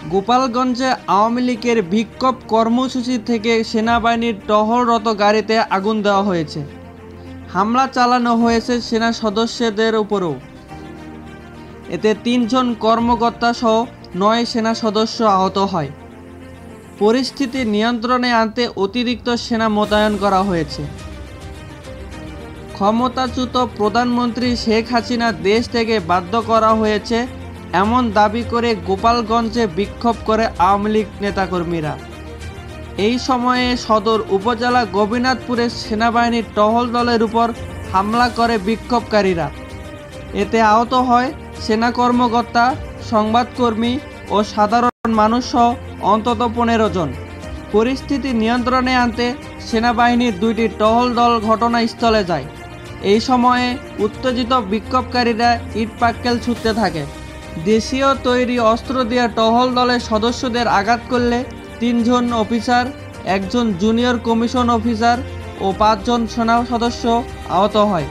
গোপালগঞ্জে আওয়ামী লীগের বিক্ষোভ কর্মসূচি থেকে সেনাবাহিনীর টহলরত গাড়িতে আগুন দেওয়া হয়েছে। হামলা চালানো হয়েছে সেনা সদস্যদের উপরও। এতে ৩ জন কর্মকর্তা সহ ৯ সেনা সদস্য আহত হয়। পরিস্থিতি নিয়ন্ত্রণে আনতে অতিরিক্ত সেনা মোতায়েন করা হয়েছে। ক্ষমতাচ্যুত প্রধানমন্ত্রী শেখ হাসিনা দেশ থেকে বাধ্য করা হয়েছে এমন দাবি করে গোপালগঞ্জে বিক্ষোভ করে আওয়ামী লীগ নেতাকর্মীরা। এই সময়ে সদর উপজেলা গোপীনাথপুরে সেনাবাহিনীর টহল দলের উপর হামলা করে বিক্ষোভকারীরা। এতে আহত হয় সেনা কর্মকর্তা, সংবাদকর্মী ও সাধারণ মানুষসহ অন্তত ১৫ জন। পরিস্থিতি নিয়ন্ত্রণে আনতে সেনাবাহিনীর ২টি টহল দল ঘটনাস্থলে যায়। এই সময়ে উত্তেজিত বিক্ষোভকারীরা ইটপাটকেল ছুঁড়তে থাকে। দেশীয় তৈরি অস্ত্র দিয়ে টহল দলের সদস্যদের আঘাত করলে ৩ জন অফিসার, ১ জন জুনিয়র কমিশন অফিসার ও ৫ জন সেনা সদস্য আহত হয়।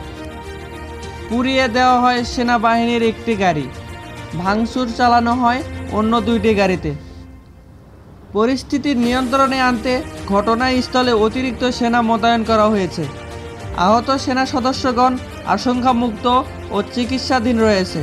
পুড়িয়ে দেওয়া হয় সেনাবাহিনীর একটি গাড়ি, ভাঙচুর চালানো হয় অন্য ২টি গাড়িতে। পরিস্থিতি নিয়ন্ত্রণে আনতে ঘটনাস্থলে অতিরিক্ত সেনা মোতায়েন করা হয়েছে। আহত সেনা সদস্যগণ আশঙ্কামুক্ত ও চিকিৎসাধীন রয়েছে।